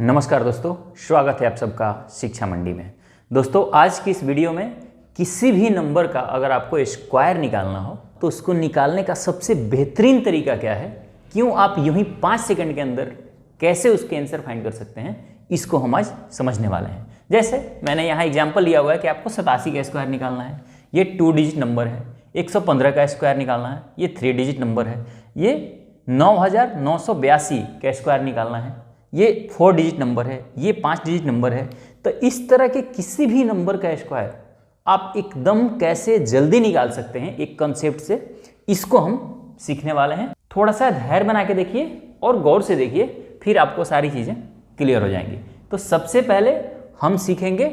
नमस्कार दोस्तों, स्वागत है आप सबका शिक्षा मंडी में। दोस्तों, आज की इस वीडियो में किसी भी नंबर का अगर आपको स्क्वायर निकालना हो तो उसको निकालने का सबसे बेहतरीन तरीका क्या है, क्यों आप यूं ही 5 सेकंड के अंदर कैसे उसके आंसर फाइंड कर सकते हैं, इसको हम आज समझने वाले हैं। जैसे मैंने यहाँ एग्जाम्पल लिया हुआ है कि आपको 87 का स्क्वायर निकालना है, ये 2 डिजिट नंबर है। 115 का स्क्वायर निकालना है, ये 3 डिजिट नंबर है। ये 9982 का स्क्वायर निकालना है, ये 4 डिजिट नंबर है। ये 5 डिजिट नंबर है। तो इस तरह के किसी भी नंबर का स्क्वायर आप एकदम कैसे जल्दी निकाल सकते हैं एक कंसेप्ट से, इसको हम सीखने वाले हैं। थोड़ा सा धैर्य बना के देखिए और गौर से देखिए, फिर आपको सारी चीज़ें क्लियर हो जाएंगी। तो सबसे पहले हम सीखेंगे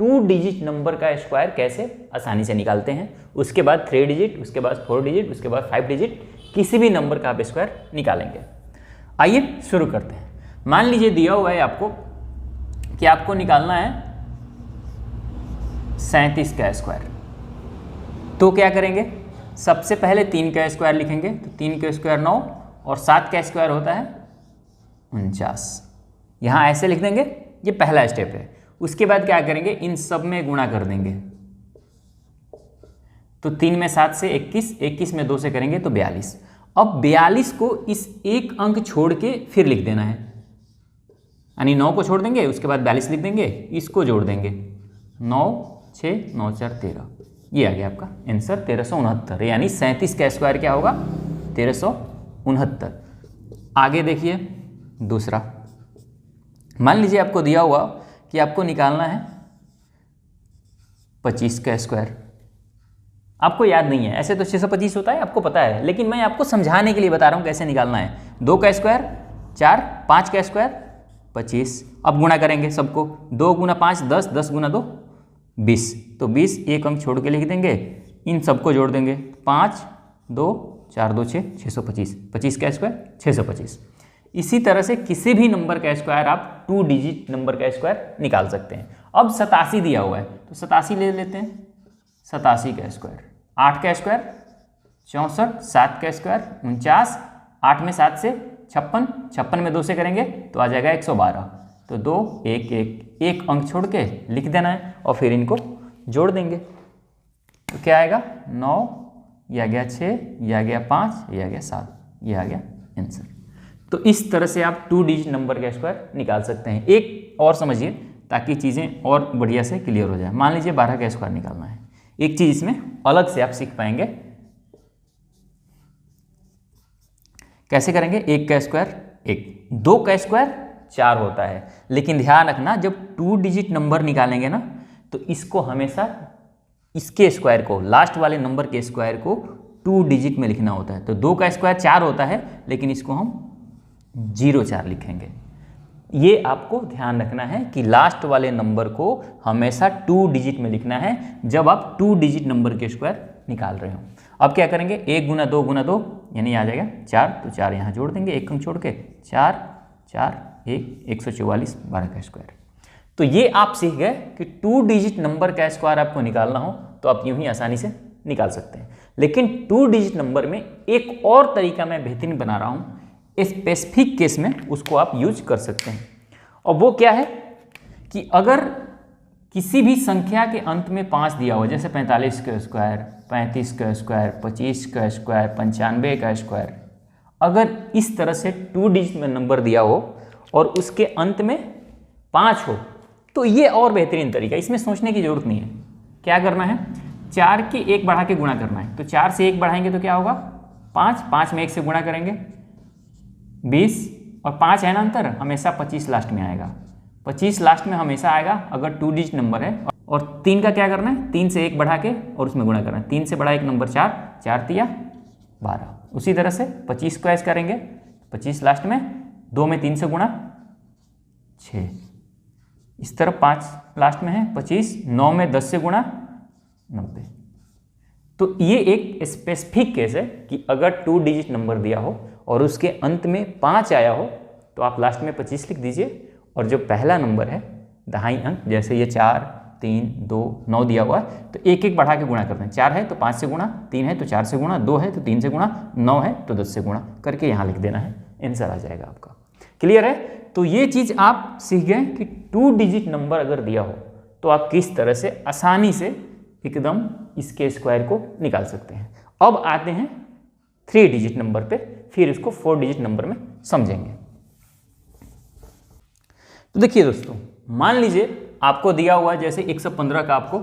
2 डिजिट नंबर का स्क्वायर कैसे आसानी से निकालते हैं। उसके बाद 3 डिजिट, उसके बाद 4 डिजिट, उसके बाद 5 डिजिट, किसी भी नंबर का आप स्क्वायर निकालेंगे। आइए शुरू करते हैं। मान लीजिए दिया हुआ है आपको कि आपको निकालना है 37 का स्क्वायर। तो क्या करेंगे, सबसे पहले 3 का स्क्वायर लिखेंगे। तो 3 का स्क्वायर 9 और 7 का स्क्वायर होता है 49। यहाँ ऐसे लिख देंगे, ये पहला स्टेप है। उसके बाद क्या करेंगे, इन सब में गुणा कर देंगे। तो 3 में 7 से 21, 21 में 2 से करेंगे तो 42। अब 42 को इस एक अंक छोड़ के फिर लिख देना है, यानी 9 को छोड़ देंगे, उसके बाद 42 लिख देंगे, इसको जोड़ देंगे। 9 6 9 4 13, ये आ गया आपका आंसर 1369। यानी 37 का स्क्वायर क्या होगा, 1369। आगे देखिए दूसरा। मान लीजिए आपको दिया हुआ कि आपको निकालना है 25 का स्क्वायर। आपको याद नहीं है, ऐसे तो 625 होता है, आपको पता है, लेकिन मैं आपको समझाने के लिए बता रहा हूँ कैसे निकालना है। 2 का स्क्वायर 4, 5 का स्क्वायर 25। अब गुणा करेंगे सबको, 2 गुना 5 10, 10 गुना 2 20। तो 20 एक अंक छोड़ के लिख देंगे, इन सबको जोड़ देंगे। 5 2 4 2 6, 625। 25 का स्क्वायर 625। इसी तरह से किसी भी नंबर का स्क्वायर आप 2 डिजिट नंबर का स्क्वायर निकाल सकते हैं। अब 87 दिया हुआ है तो 87 ले लेते हैं। 87 का स्क्वायर, 8 का स्क्वायर 64, 7 का स्क्वायर 49, 8 में 7 से 56, 56 में 2 से करेंगे तो आ जाएगा 112। तो 2 1 1, एक अंक छोड़ के लिख देना है और फिर इनको जोड़ देंगे। तो क्या आएगा, 9, यह आ गया 6, यह आ गया 5, यह आ गया 7, यह आ गया आंसर। तो इस तरह से आप 2 डिजिट नंबर का स्क्वायर निकाल सकते हैं। एक और समझिए ताकि चीज़ें और बढ़िया से क्लियर हो जाए। मान लीजिए 12 का स्क्वायर निकालना है। एक चीज़ इसमें अलग से आप सीख पाएंगे, कैसे करेंगे। 1 का स्क्वायर 1, 2 का स्क्वायर 4 होता है। लेकिन ध्यान रखना, जब 2 डिजिट नंबर निकालेंगे ना तो इसको हमेशा इसके स्क्वायर को, लास्ट वाले नंबर के स्क्वायर को 2 डिजिट में लिखना होता है। तो 2 का स्क्वायर 4 होता है, लेकिन इसको हम 04 लिखेंगे। ये आपको ध्यान रखना है कि लास्ट वाले नंबर को हमेशा 2 डिजिट में लिखना है जब आप 2 डिजिट नंबर के स्क्वायर निकाल रहे हो। अब क्या करेंगे, 1 गुना 2 गुना 2 यानी आ जाएगा 4। तो 4 यहाँ जोड़ देंगे, एक अंक छोड़ के। 4 4 1, 144, 12 का स्क्वायर। तो ये आप सीख गए कि 2 डिजिट नंबर का स्क्वायर आपको निकालना हो तो आप यूं ही आसानी से निकाल सकते हैं। लेकिन 2 डिजिट नंबर में एक और तरीका मैं बेहतरीन बना रहा हूँ, स्पेसिफिक केस में उसको आप यूज कर सकते हैं। और वो क्या है कि अगर किसी भी संख्या के अंत में 5 दिया हो, जैसे 45 का स्क्वायर, 35 का स्क्वायर, 25 का स्क्वायर, 95 का स्क्वायर, अगर इस तरह से 2 डिजिट में नंबर दिया हो और उसके अंत में 5 हो तो ये और बेहतरीन तरीका, इसमें सोचने की जरूरत नहीं है। क्या करना है, 4 के 1 बढ़ा के गुणा करना है। तो 4 से 1 बढ़ाएंगे तो क्या होगा, 5, 5 में 1 से गुणा करेंगे 20, और 5 है ना अंतर, हमेशा 25 लास्ट में आएगा। 25 लास्ट में हमेशा आएगा अगर 2 डिजिट नंबर है। और 3 का क्या करना है, 3 से 1 बढ़ा के और उसमें गुणा करना है। 3 से बड़ा एक नंबर 4, 4 तिया 12। उसी तरह से 25 को ऐसे करेंगे, 25 लास्ट में, 2 में 3 से गुणा 6, इस तरफ 5 लास्ट में है 25, 9 में 10 से गुणा 90। तो ये एक स्पेसिफिक केस है कि अगर 2 डिजिट नंबर दिया हो और उसके अंत में 5 आया हो तो आप लास्ट में 25 लिख दीजिए, और जो पहला नंबर है दहाई अंक, जैसे ये 4 3 2 9 दिया हुआ है तो एक एक बढ़ा के गुणा करते हैं। 4 है तो 5 से गुणा, 3 है तो 4 से गुणा, 2 है तो 3 से गुणा, 9 है तो 10 से गुणा करके यहाँ लिख देना है, आंसर आ जाएगा आपका। क्लियर है। तो ये चीज़ आप सीख गए कि 2 डिजिट नंबर अगर दिया हो तो आप किस तरह से आसानी से एकदम इसके स्क्वायर को निकाल सकते हैं। अब आते हैं 3 डिजिट नंबर पे, फिर इसको 4 डिजिट नंबर में समझेंगे। तो देखिए दोस्तों, मान लीजिए आपको दिया हुआ है जैसे 115 का आपको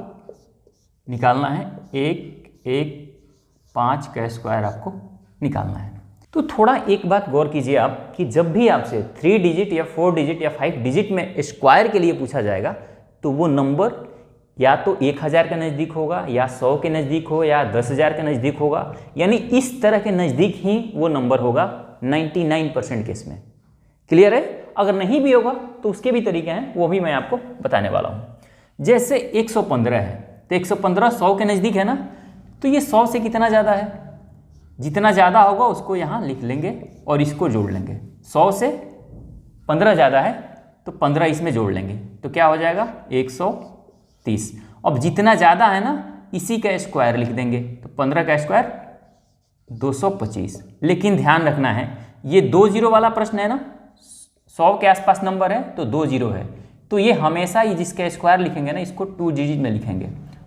निकालना है, 115 का स्क्वायर आपको निकालना है। तो थोड़ा एक बात गौर कीजिए आप कि जब भी आपसे 3 डिजिट या 4 डिजिट या 5 डिजिट में स्क्वायर के लिए पूछा जाएगा तो वो नंबर या तो 1000 के नज़दीक होगा, या 100 के नज़दीक हो, या 10,000 के नज़दीक होगा, यानी इस तरह के नज़दीक ही वो नंबर होगा 99% केस में। क्लियर है? अगर नहीं भी होगा तो उसके भी तरीके हैं, वो भी मैं आपको बताने वाला हूँ। जैसे 115 है तो 115 100 के नज़दीक है ना, तो ये 100 से कितना ज़्यादा है, जितना ज़्यादा होगा उसको यहाँ लिख लेंगे और इसको जोड़ लेंगे। 100 से 15 ज़्यादा है तो 15 इसमें जोड़ लेंगे, तो क्या हो जाएगा 130। अब जितना ज़्यादा है ना इसी का स्क्वायर लिख देंगे, तो 15 का स्क्वायर 225। लेकिन ध्यान रखना है ये 2 जीरो वाला प्रश्न है ना, 100 के आसपास नंबर है तो 2 जीरो है, तो ये हमेशा ये जिसका स्क्वायर लिखेंगे ना इसको 2 डिजिट में लिखेंगे,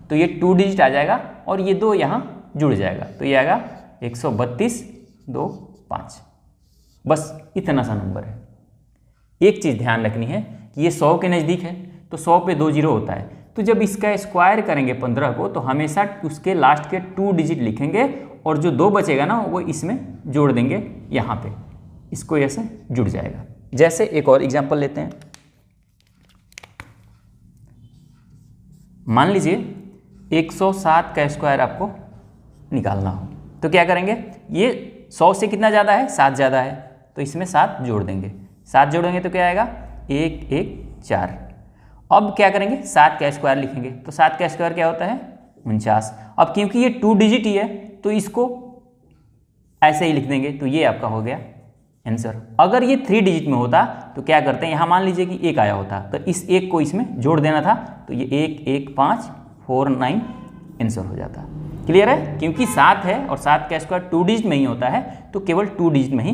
तो ये 2 डिजिट आ जाएगा और ये 2 यहाँ जुड़ जाएगा, तो ये आएगा 13225। बस इतना सा नंबर है। एक चीज़ ध्यान रखनी है कि ये 100 के नज़दीक है तो 100 पे 2 जीरो होता है, तो जब इसका स्क्वायर करेंगे 15 को तो हमेशा उसके लास्ट के 2 डिजिट लिखेंगे और जो 2 बचेगा ना वो इसमें जोड़ देंगे, यहाँ पे इसको ऐसे जुड़ जाएगा। जैसे एक और एग्जांपल लेते हैं, मान लीजिए 107 का स्क्वायर आपको निकालना हो तो क्या करेंगे, ये 100 से कितना ज़्यादा है, 7 ज़्यादा है, तो इसमें 7 जोड़ देंगे। 7 जोड़ेंगे तो क्या आएगा 114। अब क्या करेंगे 7 का स्क्वायर लिखेंगे, तो 7 का स्क्वायर क्या होता है 49। अब क्योंकि ये 2 डिजिट ही है तो इसको ऐसे ही लिख देंगे, तो ये आपका हो गया आंसर। अगर ये 3 डिजिट में होता तो क्या करते हैं, यहाँ मान लीजिए कि 1 आया होता तो इस 1 को इसमें जोड़ देना था, तो ये 11549 आंसर हो जाता। क्लियर है? क्योंकि 7 है और 7 का स्क्वायर 2 डिजिट में ही होता है तो केवल 2 डिजिट में ही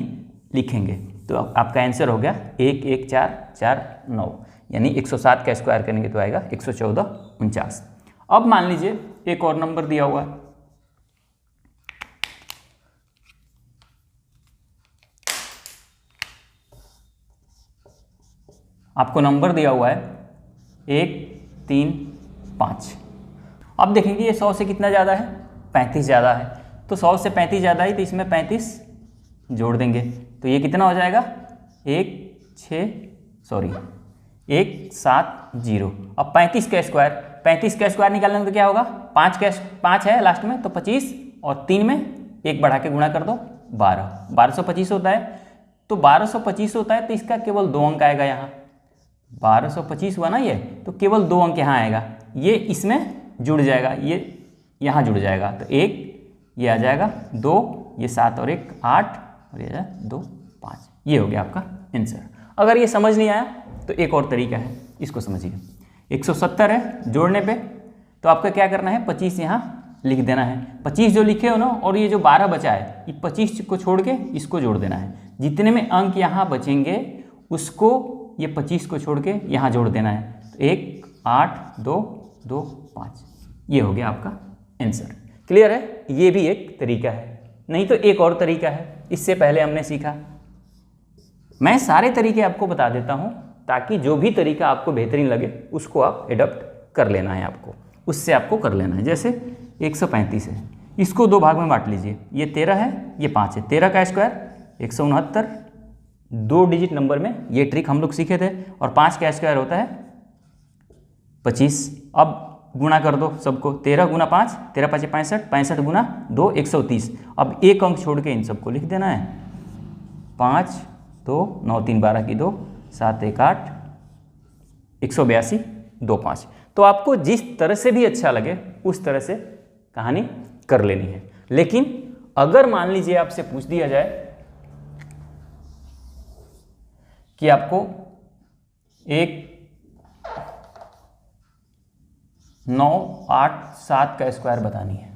लिखेंगे, तो आपका आंसर हो गया 11449, यानी 107 का स्क्वायर करेंगे तो आएगा 11449। अब मान लीजिए एक और नंबर दिया हुआ है, आपको नंबर दिया हुआ है 135। अब देखेंगे ये 100 से कितना ज़्यादा है, 35 ज़्यादा है, तो 100 से 35 ज़्यादा ही तो इसमें 35 जोड़ देंगे, तो ये कितना हो जाएगा 170। अब 35 का स्क्वायर निकालने में तो क्या होगा, 5 है लास्ट में तो 25 और 3 में 1 बढ़ा के गुणा कर दो 1225 होता है, तो 1225 होता है तो इसका केवल 2 अंक आएगा यहाँ, 1225 हुआ ना ये, तो केवल 2 अंक यहाँ आएगा, ये इसमें जुड़ जाएगा, ये यहाँ जुड़ जाएगा, तो 1 ये आ जाएगा, 2 ये 7 और 1 8 और ये 2 5, ये हो गया आपका आंसर। अगर ये समझ नहीं आया तो एक और तरीका है, इसको समझिए। 170 है जोड़ने पे, तो आपका क्या करना है 25 यहाँ लिख देना है, 25 जो लिखे हो ना, और ये जो 12 बचा है ये 25 को छोड़ के इसको जोड़ देना है, जितने में अंक यहाँ बचेंगे उसको ये 25 को छोड़ के यहाँ जोड़ देना है, तो 1 8 2 2 5, ये हो गया आपका आंसर। क्लियर है? ये भी एक तरीका है, नहीं तो एक और तरीका है, इससे पहले हमने सीखा। मैं सारे तरीके आपको बता देता हूँ ताकि जो भी तरीका आपको बेहतरीन लगे उसको आप एडॉप्ट कर लेना है, आपको उससे आपको कर लेना है। जैसे 135 है, इसको 2 भाग में बांट लीजिए, ये 13 है ये 5 है, 13 का स्क्वायर 169, 2 डिजिट नंबर में ये ट्रिक हम लोग सीखे थे, और 5 का स्क्वायर होता है 25। अब गुणा कर दो सबको, 13 गुना 5 13 5 65, 65 गुना 2 130। अब एक अंक छोड़ के इन सबको लिख देना है, 5 2 9 3 12 की 2 7 1 8 182 2 5। तो आपको जिस तरह से भी अच्छा लगे उस तरह से कहानी कर लेनी है। लेकिन अगर मान लीजिए आपसे पूछ दिया जाए कि आपको एक 9 8 7 का स्क्वायर बतानी है,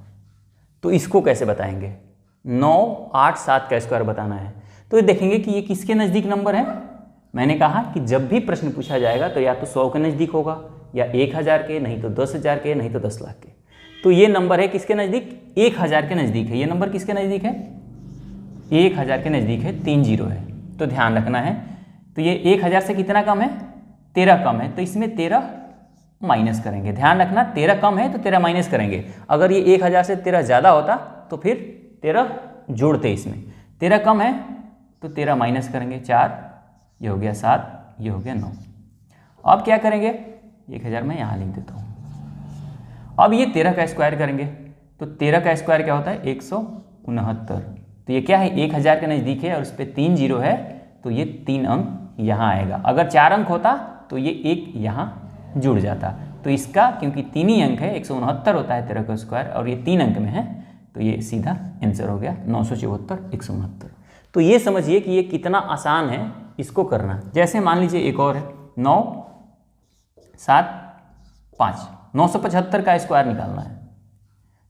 तो इसको कैसे बताएंगे, 9 8 7 का स्क्वायर बताना है, तो ये देखेंगे कि ये किसके नज़दीक नंबर है, मैंने कहा कि जब भी प्रश्न पूछा जाएगा तो या तो 100 के नज़दीक होगा, या 1000 के, नहीं तो 10,000 के, नहीं तो 10 लाख के। तो ये नंबर है किसके नज़दीक? 1000 के नज़दीक है। ये नंबर किसके नज़दीक है? 1000 के नज़दीक है, 3 जीरो है, तो ध्यान रखना है। तो ये 1000 से कितना कम है? 13 कम है, तो इसमें 13 माइनस करेंगे। ध्यान रखना 13 कम है तो 13 माइनस करेंगे। अगर ये 1000 से 13 ज़्यादा होता तो फिर 13 जोड़ते इसमें। 13 कम है तो 13 माइनस करेंगे, 4, ये हो गया 7, ये हो गया 9। अब क्या करेंगे? 1000 मैं यहाँ लिख देता हूँ। अब ये 13 का स्क्वायर करेंगे, तो 13 का स्क्वायर क्या होता है? 169। तो ये क्या है? 1000 के नज़दीक है और उस पर 3 जीरो है, तो ये 3 अंक यहाँ आएगा। अगर 4 अंक होता तो ये 1 यहाँ जुड़ जाता। तो इसका क्योंकि 3 ही अंक है, 169 होता है 13 का स्क्वायर, और ये 3 अंक में है, तो ये सीधा आंसर हो गया 974 169। तो ये समझिए कि ये कितना आसान है इसको करना। जैसे मान लीजिए एक और है 9 7 5, 975 का स्क्वायर निकालना है।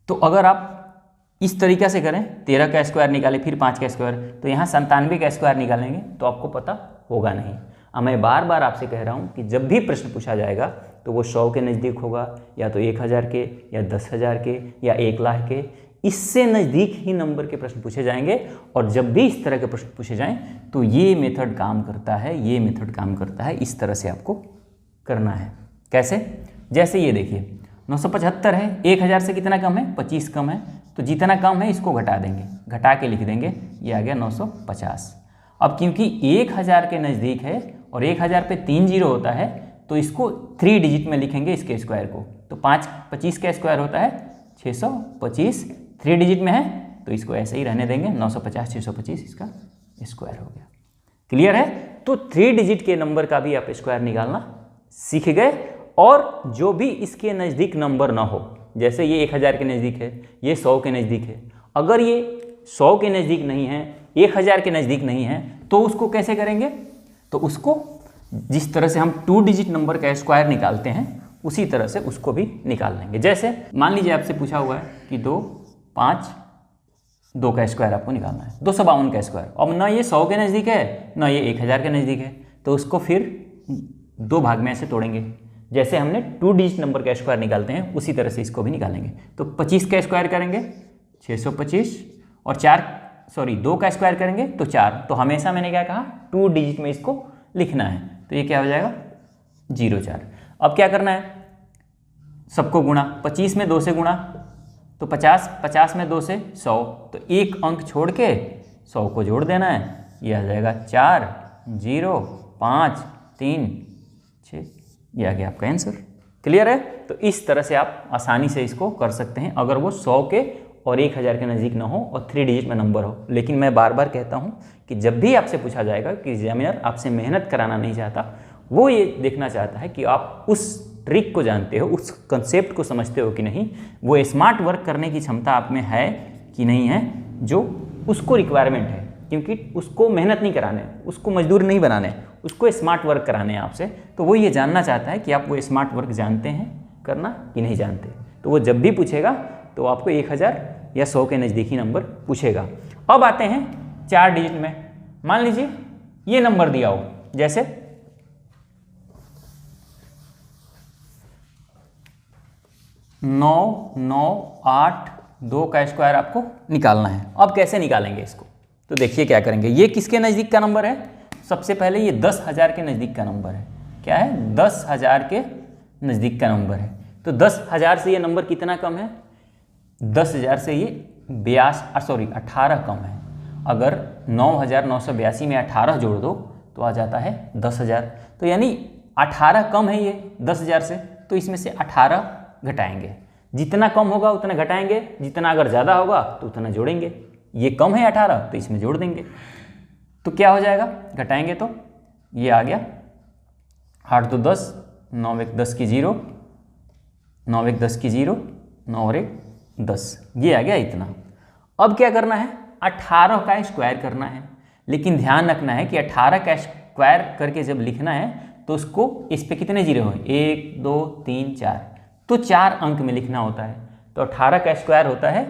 तो अगर आप इस तरीक़ा से करें, 13 का स्क्वायर निकालें फिर 5 का स्क्वायर, तो यहाँ 97 का स्क्वायर निकालेंगे तो आपको पता होगा नहीं। अब मैं बार बार आपसे कह रहा हूँ कि जब भी प्रश्न पूछा जाएगा तो वो 100 के नज़दीक होगा, या तो 1000 के, या 10,000 के, या 1 लाख के। इससे नज़दीक ही नंबर के प्रश्न पूछे जाएंगे। और जब भी इस तरह के प्रश्न पूछे जाएं तो ये मेथड काम करता है, ये मेथड काम करता है। इस तरह से आपको करना है। कैसे? जैसे ये देखिए 975 है, 1000 से कितना कम है? 25 कम है, तो जितना कम है इसको घटा देंगे, घटा के लिख देंगे, ये आ गया 950। अब क्योंकि 1000 के नज़दीक है और 1000 पे 3 जीरो होता है, तो इसको 3 डिजिट में लिखेंगे इसके स्क्वायर को। तो 25 का स्क्वायर होता है 625, 3 डिजिट में है तो इसको ऐसे ही रहने देंगे, 950 625 इसका स्क्वायर हो गया। क्लियर है? तो 3 डिजिट के नंबर का भी आप स्क्वायर निकालना सीख गए। और जो भी इसके नज़दीक नंबर ना हो, जैसे ये 1000 के नज़दीक है, ये 100 के नज़दीक है, अगर ये 100 के नज़दीक नहीं है, 1000 के नज़दीक नहीं है, तो उसको कैसे करेंगे? तो उसको जिस तरह से हम 2 डिजिट नंबर का स्क्वायर निकालते हैं उसी तरह से उसको भी निकाल लेंगे। जैसे मान लीजिए आपसे पूछा हुआ है कि 2 5 2 का स्क्वायर आपको निकालना है, 252 का स्क्वायर। अब ना ये 100 के नज़दीक है, ना ये 1000 के नज़दीक है, तो उसको फिर 2 भाग में ऐसे तोड़ेंगे। जैसे हमने 2 डिजिट नंबर का स्क्वायर निकालते हैं उसी तरह से इसको भी निकालेंगे। तो 25 का स्क्वायर करेंगे 625, और 2 का स्क्वायर करेंगे तो 4। तो हमेशा मैंने क्या कहा? 2 डिजिट में इसको लिखना है। तो ये क्या हो जाएगा? 04। अब क्या करना है? सबको गुणा, 25 में 2 से गुणा तो 50, 50 में 2 से 100, तो एक अंक छोड़ के 100 को जोड़ देना है। ये आ जाएगा 4 0 5 3 6, ये आ गया आपका आंसर। क्लियर है? तो इस तरह से आप आसानी से इसको कर सकते हैं अगर वो 100 के और 1000 के नज़दीक ना हो और 3 डिजिट में नंबर हो। लेकिन मैं बार बार कहता हूँ कि जब भी आपसे पूछा जाएगा कि एग्जामिनर आपसे मेहनत कराना नहीं चाहता, वो ये देखना चाहता है कि आप उस ट्रिक को जानते हो, उस कंसेप्ट को समझते हो कि नहीं, वो स्मार्ट वर्क करने की क्षमता आप में है कि नहीं है, जो उसको रिक्वायरमेंट है। क्योंकि उसको मेहनत नहीं कराने, उसको मजदूर नहीं बनाने, उसको स्मार्ट वर्क कराने हैं आपसे। तो वो ये जानना चाहता है कि आप वो स्मार्ट वर्क जानते हैं करना कि नहीं जानते। तो वो जब भी पूछेगा तो आपको 1000 या 100 के नज़दीकी नंबर पूछेगा। अब आते हैं 4 डिजिट में। मान लीजिए ये नंबर दिया हो, जैसे 9982 का स्क्वायर आपको निकालना है। अब कैसे निकालेंगे इसको? तो देखिए क्या करेंगे। ये किसके नज़दीक का नंबर है? सबसे पहले ये 10,000 के नज़दीक का नंबर है। क्या है? 10,000 के नज़दीक का नंबर है। तो 10,000 से ये नंबर कितना कम है? 10,000 से ये 18 कम है। अगर 9,982 में 18 जोड़ दो तो आ जाता है 10,000। तो यानी 18 कम है ये 10,000 से, तो इसमें से 18 घटाएंगे। जितना कम होगा उतना घटाएंगे, जितना अगर ज़्यादा होगा तो उतना जोड़ेंगे। ये कम है 18 तो इसमें जोड़ देंगे। तो क्या हो जाएगा? घटाएंगे तो ये आ गया 8 2 10, 9 1 10 की 0, 9 1 10 की 0, 9 और 1 10, ये आ गया इतना। अब क्या करना है? 18 का स्क्वायर करना है। लेकिन ध्यान रखना है कि 18 का स्क्वायर करके जब लिखना है तो उसको इस पे कितने जीरो हैं? 1 2 3 4, तो 4 अंक में लिखना होता है। तो 18 का स्क्वायर होता है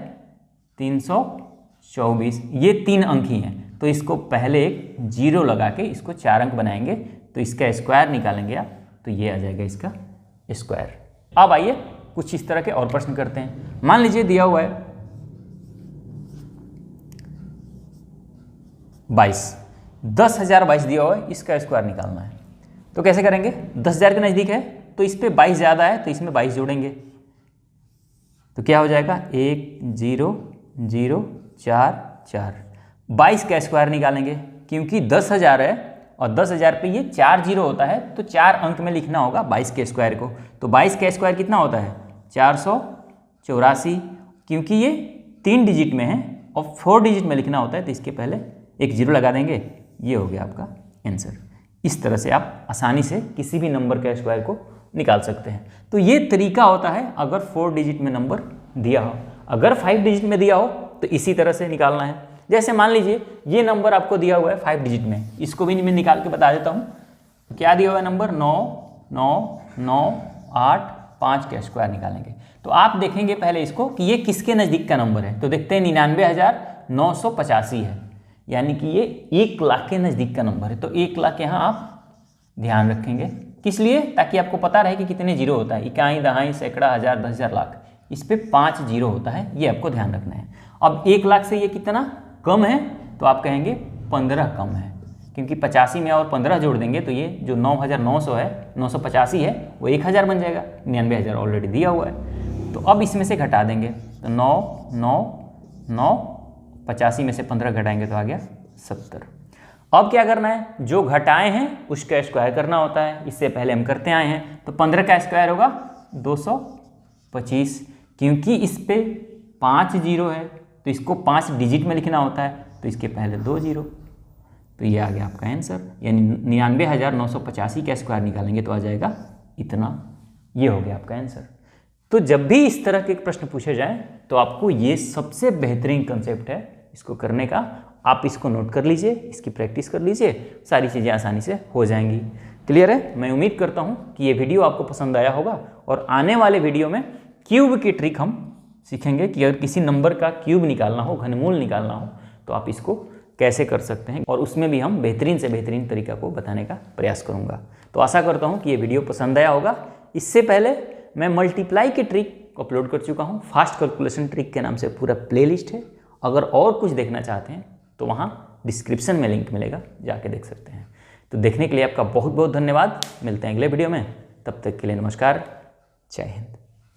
324, ये 3 अंक ही हैं। तो इसको पहले एक 0 लगा के इसको 4 अंक बनाएंगे, तो इसका स्क्वायर निकालेंगे आप, तो ये आ जाएगा इसका स्क्वायर। अब आइए कुछ इस तरह के और प्रश्न करते हैं। मान लीजिए दिया हुआ है 22, 10,022 दिया हुआ है, इसका स्क्वायर निकालना है। तो कैसे करेंगे, 10,000 के नज़दीक है तो इस पर 22 ज़्यादा है तो इसमें 22 जोड़ेंगे, तो क्या हो जाएगा 1 0 0 4 4। 22 का स्क्वायर निकालेंगे, क्योंकि 10,000 है और 10,000 पे ये 4 0 होता है, तो 4 अंक में लिखना होगा 22 के स्क्वायर को। तो 22 का स्क्वायर कितना होता है 484, क्योंकि ये 3 डिजिट में है और 4 डिजिट में लिखना होता है, तो इसके पहले एक 0 लगा देंगे। ये हो गया आपका आंसर। इस तरह से आप आसानी से किसी भी नंबर के स्क्वायर को निकाल सकते हैं। तो ये तरीका होता है अगर 4 डिजिट में नंबर दिया हो। अगर 5 डिजिट में दिया हो तो इसी तरह से निकालना है। जैसे मान लीजिए ये नंबर आपको दिया हुआ है 5 डिजिट में, इसको भी मैं निकाल के बता देता हूँ। क्या दिया हुआ है नंबर 9 9 9 8 5 का स्क्वायर निकालेंगे। तो आप देखेंगे पहले इसको कि ये किसके नज़दीक का नंबर है, तो देखते हैं 99,985 है, यानी कि ये 1 लाख के नज़दीक का नंबर है। तो 1 लाख यहाँ आप ध्यान रखेंगे, किस लिए, ताकि आपको पता रहे कि कितने जीरो होता है, इकाई दहाई सैकड़ा हज़ार 10,000 लाख, इस पे 5 जीरो होता है, ये आपको ध्यान रखना है। अब 1 लाख से ये कितना कम है, तो आप कहेंगे 15 कम है, क्योंकि 85 में और 15 जोड़ देंगे तो ये जो 9,900 है 985 है वो 1,000 बन जाएगा, 99,000 ऑलरेडी दिया हुआ है। तो अब इसमें से घटा देंगे, तो 9 9 9 85 में से 15 घटाएंगे तो आ गया 70। अब क्या करना है, जो घटाए हैं उसका स्क्वायर करना होता है, इससे पहले हम करते आए हैं। तो 15 का स्क्वायर होगा 225, क्योंकि इस पे 5 जीरो है तो इसको 5 डिजिट में लिखना होता है, तो इसके पहले 2 जीरो, तो ये आ गया आपका आंसर। यानी 99,985 का स्क्वायर निकालेंगे तो आ जाएगा इतना, ये हो गया आपका आंसर। तो जब भी इस तरह के प्रश्न पूछे जाएं तो आपको ये सबसे बेहतरीन कंसेप्ट है इसको करने का। आप इसको नोट कर लीजिए, इसकी प्रैक्टिस कर लीजिए, सारी चीज़ें आसानी से हो जाएंगी। क्लियर है? मैं उम्मीद करता हूँ कि ये वीडियो आपको पसंद आया होगा, और आने वाले वीडियो में क्यूब की ट्रिक हम सीखेंगे कि अगर किसी नंबर का क्यूब निकालना हो, घनमूल निकालना हो, तो आप इसको कैसे कर सकते हैं, और उसमें भी हम बेहतरीन से बेहतरीन तरीका को बताने का प्रयास करूँगा। तो आशा करता हूँ कि ये वीडियो पसंद आया होगा। इससे पहले मैं मल्टीप्लाई की ट्रिक अपलोड कर चुका हूँ, फास्ट कैलकुलेशन ट्रिक के नाम से पूरा प्लेलिस्ट है। अगर और कुछ देखना चाहते हैं तो वहाँ डिस्क्रिप्शन में लिंक मिलेगा, जाके देख सकते हैं। तो देखने के लिए आपका बहुत बहुत धन्यवाद। मिलते हैं अगले वीडियो में, तब तक के लिए नमस्कार, जय हिंद।